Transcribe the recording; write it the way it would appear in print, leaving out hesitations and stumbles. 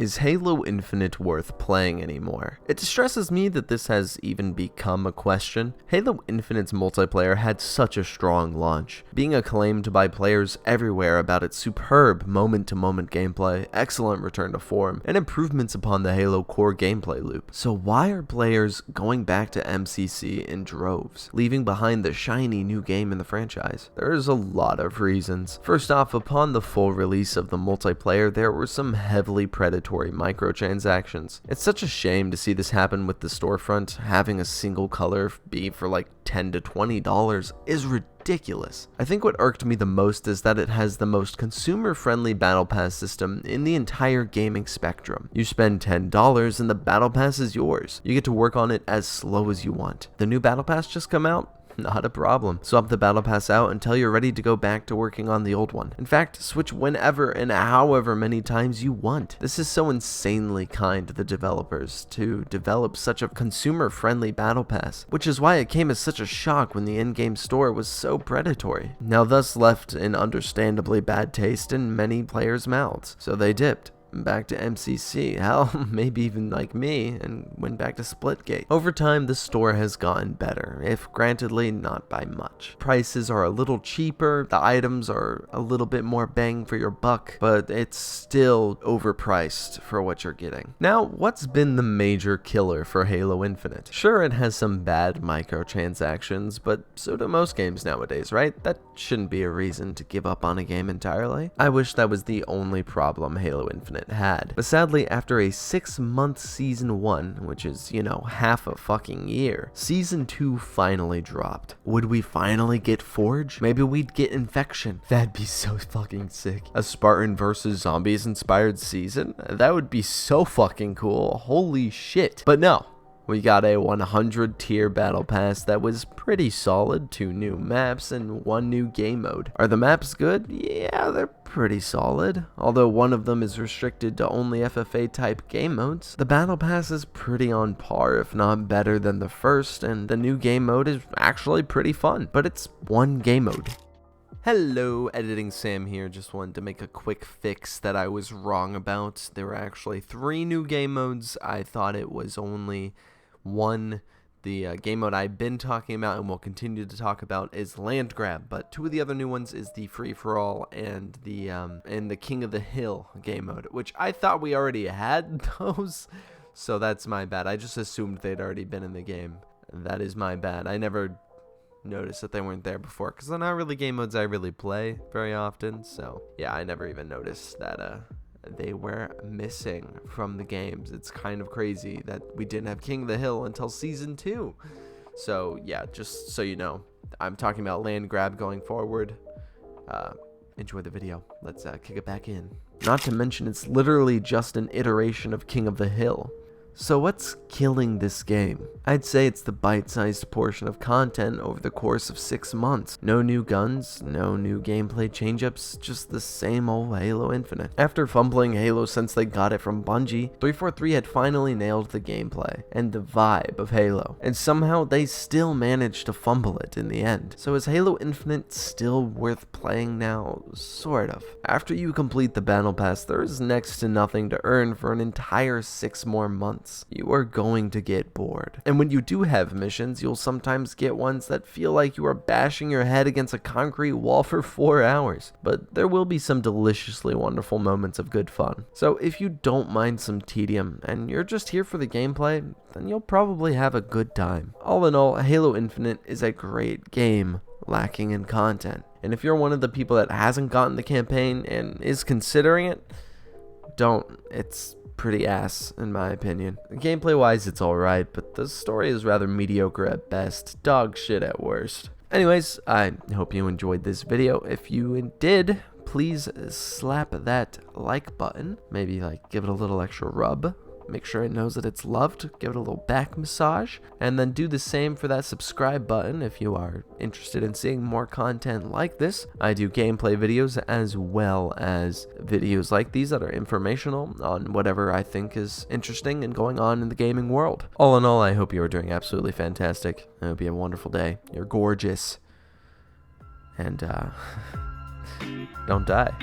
Is Halo Infinite worth playing anymore? It distresses me that this has even become a question. Halo Infinite's multiplayer had such a strong launch, being acclaimed by players everywhere about its superb moment-to-moment gameplay, excellent return to form, and improvements upon the Halo core gameplay loop. So why are players going back to MCC in droves, leaving behind the shiny new game in the franchise? There's a lot of reasons. First off, upon the full release of the multiplayer, there were some heavily predatory microtransactions. It's such a shame to see this happen with the storefront. Having a single color be for like $10 to $20 is ridiculous. I think what irked me the most is that it has the most consumer-friendly battle pass system in the entire gaming spectrum. You spend $10 and the battle pass is yours. You get to work on it as slow as you want. The new battle pass just come out? Not a problem. Swap the battle pass out until you're ready to go back to working on the old one. In fact, switch whenever and however many times you want. This is so insanely kind to the developers to develop such a consumer-friendly battle pass, which is why it came as such a shock when the in-game store was so predatory. Now thus left an understandably bad taste in many players' mouths, so they dipped back to MCC, hell, maybe even like me, and went back to Splitgate. Over time, the store has gotten better, if grantedly not by much. Prices are a little cheaper, the items are a little bit more bang for your buck, but it's still overpriced for what you're getting. Now, what's been the major killer for Halo Infinite? Sure, it has some bad microtransactions, but so do most games nowadays, right? That shouldn't be a reason to give up on a game entirely. I wish that was the only problem Halo Infinite had. But sadly, after a 6-month season 1, which is, half a fucking year, season 2 finally dropped. Would we finally get Forge? Maybe we'd get Infection. That'd be so fucking sick. A Spartan versus zombies inspired season? That would be so fucking cool. Holy shit. But no. We got a 100 tier battle pass that was pretty solid, 2 new maps and 1 new game mode. Are the maps good? Yeah, they're pretty solid. Although one of them is restricted to only FFA type game modes, the battle pass is pretty on par, if not better than the first, and the new game mode is actually pretty fun, but it's 1 game mode. Hello, Editing Sam here. Just wanted to make a quick fix that I was wrong about. There were actually 3 new game modes. I thought it was only 1. The game mode I've been talking about and will continue to talk about is Land Grab, but 2 of the other new ones is the Free For All and the King of the Hill game mode, which I thought we already had those, so that's my bad. I just assumed they'd already been in the game. That is my bad. I never noticed that they weren't there before, because they're not really game modes I really play very often, so yeah, I never even noticed that they were missing from the games. It's kind of crazy that we didn't have King of the Hill until season 2. So yeah, just so you know, I'm talking about Land Grab going forward. Enjoy the video. Let's kick it back in. Not to mention, it's literally just an iteration of King of the Hill. So what's killing this game? I'd say it's the bite-sized portion of content over the course of 6 months. No new guns, no new gameplay change-ups, just the same old Halo Infinite. After fumbling Halo since they got it from Bungie, 343 had finally nailed the gameplay and the vibe of Halo, and somehow they still managed to fumble it in the end. So is Halo Infinite still worth playing now? Sort of. After you complete the Battle Pass, there is next to nothing to earn for an entire 6 more months. You are going to get bored. And when you do have missions, you'll sometimes get ones that feel like you are bashing your head against a concrete wall for 4 hours. But there will be some deliciously wonderful moments of good fun. So if you don't mind some tedium and you're just here for the gameplay, then you'll probably have a good time. All in all, Halo Infinite is a great game, lacking in content. And if you're one of the people that hasn't gotten the campaign and is considering it, don't. It's pretty ass, in my opinion. Gameplay wise, it's alright, but the story is rather mediocre at best, dog shit at worst. Anyways, I hope you enjoyed this video. If you did, please slap that like button, maybe give it a little extra rub. Make sure it knows that it's loved, give it a little back massage, and then do the same for that subscribe button if you are interested in seeing more content like this. I do gameplay videos as well as videos like these that are informational on whatever I think is interesting and going on in the gaming world. All in all, I hope you are doing absolutely fantastic. I hope you have a wonderful day. You're gorgeous. And, don't die.